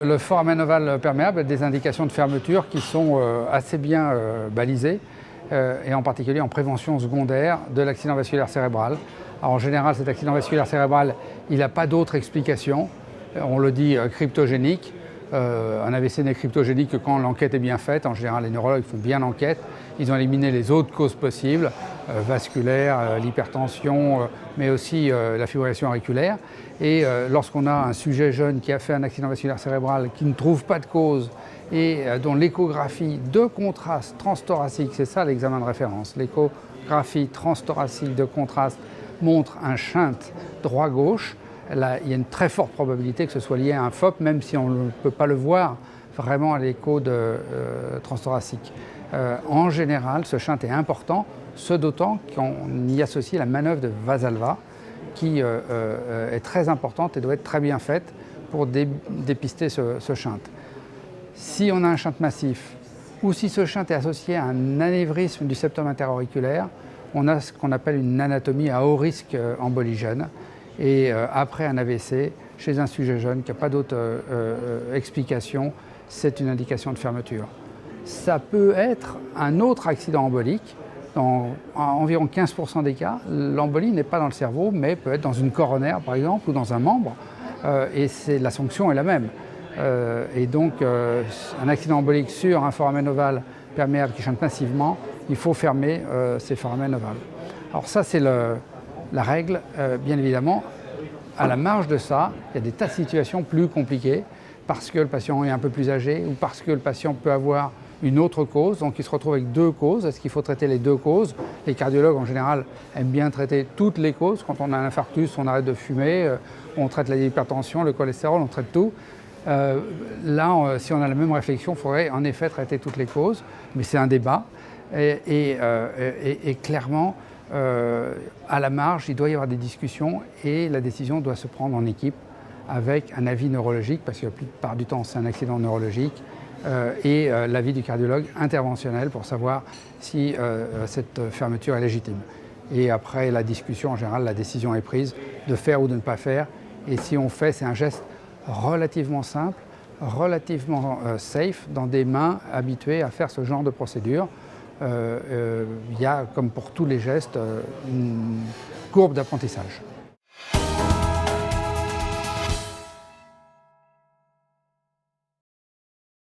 Le foramen ovale perméable a des indications de fermeture qui sont assez bien balisées, et en particulier en prévention secondaire de l'accident vasculaire cérébral. Alors, en général, cet accident vasculaire cérébral, il n'a pas d'autre explication. On le dit cryptogénique. Un AVC n'est cryptogénique que quand l'enquête est bien faite. En général, les neurologues font bien l'enquête. Ils ont éliminé les autres causes possibles, vasculaires, l'hypertension, mais aussi la fibrillation auriculaire. Et lorsqu'on a un sujet jeune qui a fait un accident vasculaire cérébral, qui ne trouve pas de cause et dont l'échographie de contraste transthoracique, c'est ça l'examen de référence, l'échographie transthoracique de contraste montre un shunt droit-gauche, là, il y a une très forte probabilité que ce soit lié à un FOP, même si on ne peut pas le voir vraiment à l'écho transthoracique. En général, ce shunt est important, ce d'autant qu'on y associe la manœuvre de Valsalva, qui est très importante et doit être très bien faite pour dépister ce shunt. Si on a un shunt massif, ou si ce shunt est associé à un anévrisme du septum interauriculaire, on a ce qu'on appelle une anatomie à haut risque emboligène. Et après un AVC, chez un sujet jeune qui n'a pas d'autre explication, c'est une indication de fermeture. Ça peut être un autre accident embolique. Dans environ 15% des cas, l'embolie n'est pas dans le cerveau, mais peut être dans une coronaire, par exemple, ou dans un membre. Et la sanction est la même. Et donc, un accident embolique sur un foramen ovale perméable qui chante massivement, il faut fermer ces foramen ovales. Alors ça, c'est la règle, bien évidemment. À la marge de ça, il y a des tas de situations plus compliquées, parce que le patient est un peu plus âgé, ou parce que le patient peut avoir une autre cause, donc il se retrouve avec deux causes. Est-ce qu'il faut traiter les deux causes? Les cardiologues, en général, aiment bien traiter toutes les causes. Quand on a un infarctus, on arrête de fumer, on traite l'hypertension, le cholestérol, on traite tout. Là, si on a la même réflexion, il faudrait en effet traiter toutes les causes, mais c'est un débat. Et clairement, à la marge, il doit y avoir des discussions et la décision doit se prendre en équipe avec un avis neurologique, parce que la plupart du temps, c'est un accident neurologique, et l'avis du cardiologue interventionnel pour savoir si cette fermeture est légitime. Et après la discussion, en général, la décision est prise de faire ou de ne pas faire. Et si on fait, c'est un geste relativement simple, relativement safe, dans des mains habituées à faire ce genre de procédure. Il y a, comme pour tous les gestes, une courbe d'apprentissage.